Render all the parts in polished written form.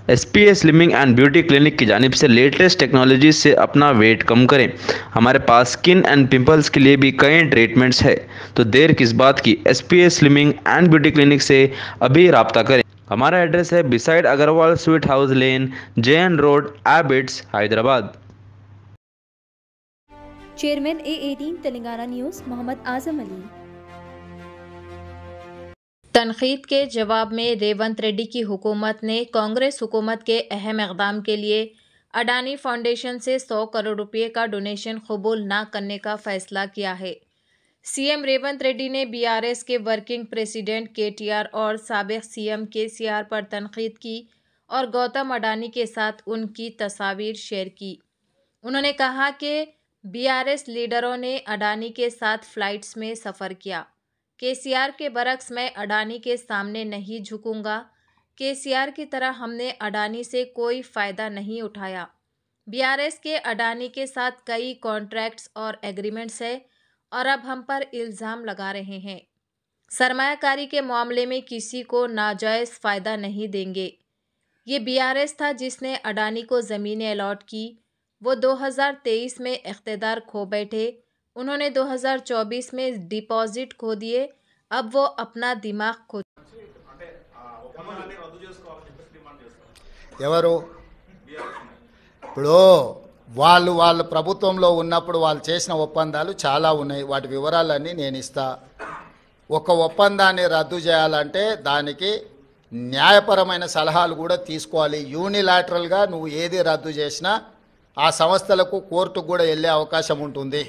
SPA slimming and beauty clinic की जानिब से लेटेस्ट टेक्नोलॉजी से अपना वेट कम करें। हमारे पास स्किन एंड पिंपल्स के लिए भी कई ट्रीटमेंट्स है, तो देर किस बात की। SPA slimming and beauty clinic से अभी रब्ता करें। हमारा एड्रेस है beside Agarwal Sweet House Lane, JN Road, Abids, Hyderabad. Chairman A18 Telangana news Mohammed Azam Ali. तनकीद के जवाब में रेवंत रेड्डी की हुकूमत ने कांग्रेस हुकूमत के अहम इक़दाम के लिए अडानी फाउंडेशन से 100 करोड़ रुपये का डोनेशन कबूल न करने का फैसला किया है। सीएम रेवंत रेड्डी ने बीआरएस के वर्किंग प्रेसिडेंट केटीआर और साबिक सीएम केसीआर पर तनकीद की और गौतम अडानी के साथ उनकी तस्वीर शेयर की। उन्होंने कहा कि बीआरएस लीडरों ने अडानी के साथ फ्लाइट्स में सफ़र किया। केसीआर के बरक्स मैं अडानी के सामने नहीं झुकूंगा। केसीआर की तरह हमने अडानी से कोई फ़ायदा नहीं उठाया। बीआरएस के अडानी के साथ कई कॉन्ट्रैक्ट्स और एग्रीमेंट्स है और अब हम पर इल्ज़ाम लगा रहे हैं। सरमायाकारी के मामले में किसी को नाजायज़ फ़ायदा नहीं देंगे। ये बीआरएस था जिसने अडानी को ज़मीनें अलॉट की। वो 2023 में इख्तिदार खो बैठे। उन्होंने 2024 में डिपॉजिट खो दिए। अब वो अपना दिमाग खो। ఎవరు ఇప్పుడు వాళ్ళు ప్రభుత్వంలో ఉన్నప్పుడు వాళ్ళు చేసిన ఒప్పందాలు చాలా ఉన్నాయి. వాటి వివరాలన్నీ నేను ఇస్తా. ఒక ఒప్పందాన్ని రద్దు చేయాలంటే దానికి న్యాయపరమైన సలహాలు కూడా తీసుకోవాలి. యూనిలాటరల్గా నువ్వు ఏది రద్దు చేసినా ఆ సంస్థలకు కోర్టుకు కూడా వెళ్ళే అవకాశం ఉంటుంది.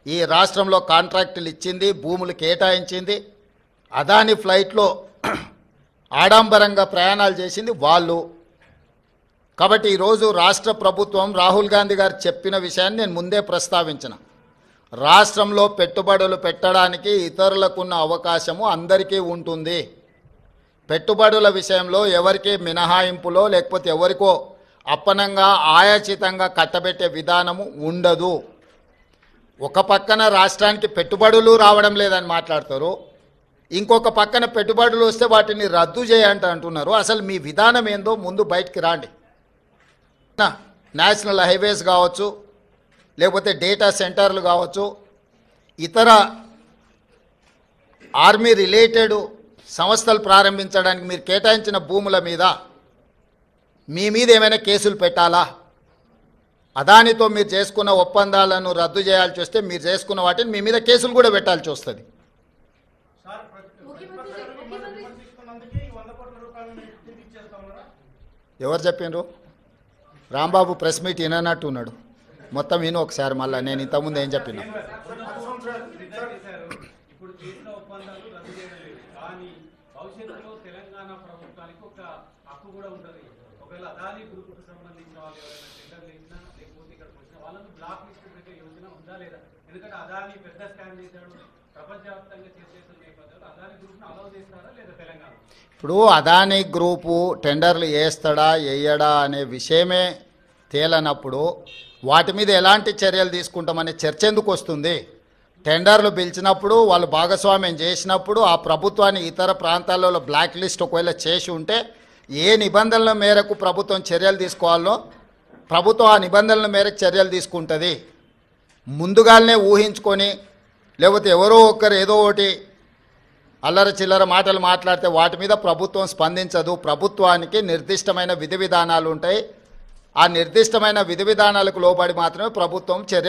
ఈ రాష్ట్రంలో కాంట్రాక్టులు ఇచ్చింది, భూములు కేటాయించింది, అదాని ఫ్లైట్లో ఆడంబరంగా ప్రయాణాలు చేసింది వాళ్ళు. కాబట్టి ఈరోజు రాష్ట్ర ప్రభుత్వం రాహుల్ గాంధీ గారు చెప్పిన విషయాన్ని నేను ముందే ప్రస్తావించిన. రాష్ట్రంలో పెట్టుబడులు పెట్టడానికి ఇతరులకున్న అవకాశము అందరికీ ఉంటుంది. పెట్టుబడుల విషయంలో ఎవరికి మినహాయింపులో లేకపోతే ఎవరికో అప్పనంగా ఆయాచితంగా కట్టబెట్టే విధానము ఉండదు. ఒక పక్కన రాష్ట్రానికి పెట్టుబడులు రావడం లేదని మాట్లాడతారు, ఇంకొక పక్కన పెట్టుబడులు వస్తే వాటిని రద్దు చేయండి అంటున్నారు. అసలు మీ విధానం ఏందో ముందు బయటికి రాండి. నేషనల్ హైవేస్ కావచ్చు, లేకపోతే డేటా సెంటర్లు కావచ్చు, ఇతర ఆర్మీ రిలేటెడ్ సంస్థలు ప్రారంభించడానికి మీరు కేటాయించిన భూముల మీద మీ మీద ఏమైనా కేసులు పెట్టాలా? అదానితో మీరు చేసుకున్న ఒప్పందాలను రద్దు చేయాల్సి వస్తే మీరు చేసుకున్న వాటిని మీ మీద కేసులు కూడా పెట్టాల్సి వస్తుంది. ఎవరు చెప్పిండ్రు? రాంబాబు ప్రెస్ మీట్ విననట్టు ఉన్నాడు. మొత్తం విను ఒకసారి. మళ్ళీ నేను ఇంతకుముందు ఏం చెప్పినా ఇప్పుడు అదానీ గ్రూపు టెండర్లు వేస్తాడా వేయడా అనే విషయమే తేలనప్పుడు వాటి మీద ఎలాంటి చర్యలు తీసుకుంటామనే చర్చ ఎందుకు వస్తుంది? టెండర్లు పిలిచినప్పుడు వాళ్ళు భాగస్వామ్యం చేసినప్పుడు ఆ ప్రభుత్వాన్ని ఇతర ప్రాంతాలలో బ్లాక్ లిస్ట్ ఒకవేళ చేసి ఉంటే ఏ నిబంధనల మేరకు ప్రభుత్వం చర్యలు తీసుకోవాలో ప్రభుత్వం ఆ నిబంధనల మేరకు చర్యలు తీసుకుంటుంది. ముందుగానే ఊహించుకొని లేకపోతే ఎవరో ఒకరు ఏదో ఒకటి అల్లర చిల్లర మాటలు మాట్లాడితే వాటి మీద ప్రభుత్వం స్పందించదు. ప్రభుత్వానికి నిర్దిష్టమైన విధి విధానాలు ఉంటాయి. ఆ నిర్దిష్టమైన విధి విధానాలకు లోబడి మాత్రమే ప్రభుత్వం చర్య